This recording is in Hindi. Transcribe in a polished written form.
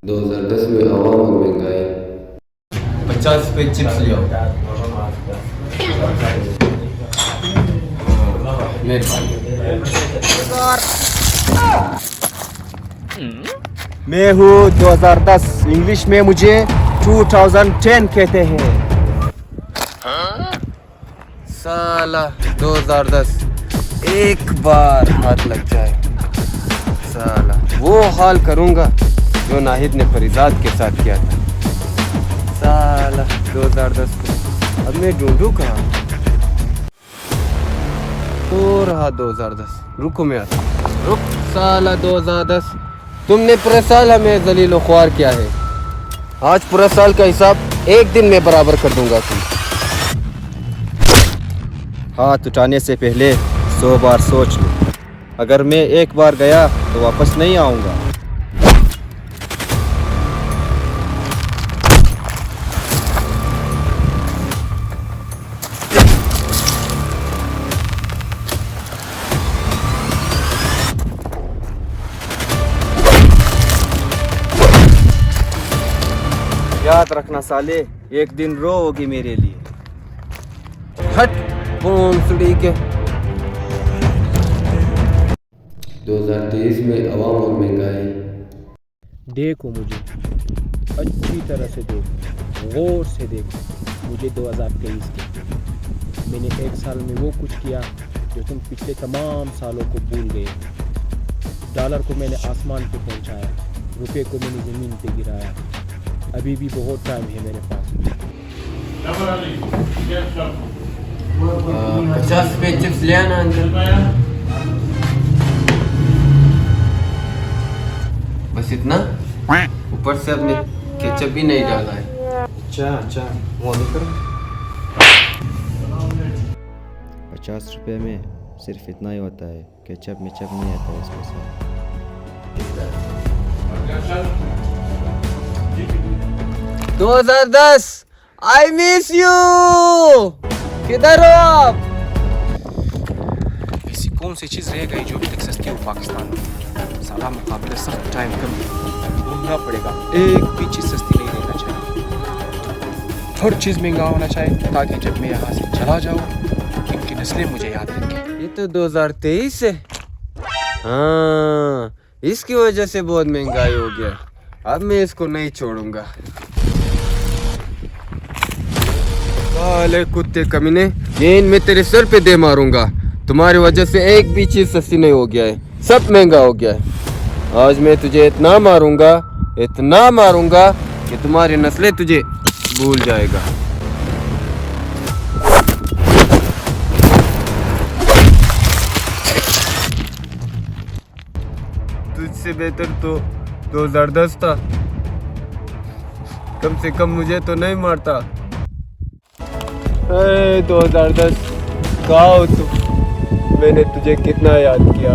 2010 में आवाम और महंगाई। 50 रुपए चिप्स ले आओ। मैं हूँ 2010, इंग्लिश में मुझे 2010 कहते हैं। साला 2010 एक बार हाथ लग जाए, साला वो हाल करूँगा जो नाहिद ने फरीजाद के साथ किया था। साला 2010 को अब मैं ढूंढूं कहाँ? तो रहा 2010, रुको मैं आता हूं। रुक साला 2010, तुमने पूरा साल हमें जलील व ख्वार किया है। आज पूरा साल का हिसाब एक दिन में बराबर कर दूंगा तुम। हाथ उठाने से पहले 100 बार सोच लो। अगर मैं एक बार गया तो वापस नहीं आऊँगा। याद रखना साले, एक दिन रो होगी मेरे लिए। हट भोंसड़ी के। 2023 में आवाम और महंगाई। देखो मुझे अच्छी तरह से देखो, गौर से देखो मुझे 2023 के। मैंने एक साल में वो कुछ किया जो तुम पिछले तमाम सालों को भूल गए। डॉलर को मैंने आसमान पे पहुंचाया, रुपए को मैंने ज़मीन पे गिराया। अभी भी बहुत टाइम है मेरे पास। 50 रुपए चिप्स ले आना अंकल। बस इतना? ऊपर से आपने केचप भी नहीं डाला है। अच्छा वो नहीं करो। 50 रुपए में सिर्फ इतना ही होता है, केचप मेचप नहीं आता है इसके साथ। 2010 आई मिस यू। किधर हो आप? ऐसी कौन सी चीज़ रह गई जो अभी तक सस्ती हो पाकिस्तान में? साला मुकाबले सख्त टाइम कम ढूंढना पड़ेगा। एक भी चीज़ सस्ती नहीं रहना चाहिए, हर चीज़ महंगा होना चाहिए ताकि जब मैं यहाँ से चला जाऊँ इनकी नस्लें मुझे याद रखें। ये तो 2023 है। हाँ, इसकी वजह से बहुत महंगाई हो गया। अब मैं इसको नहीं छोड़ूंगा। साले कुत्ते कमीने, ये इनमें तेरे सर पे दे मारूंगा। तुम्हारी वजह से एक भी चीज सस्ती नहीं हो गया है, सब महंगा हो गया है। आज मैं तुझे इतना मारूंगा कि तुम्हारी नस्लें तुझे भूल जाएगा। तुझसे बेहतर तो 2010 था। कम से कम मुझे तो नहीं मारता। 2010 कहाँ हो तुम? मैंने तुझे कितना याद किया।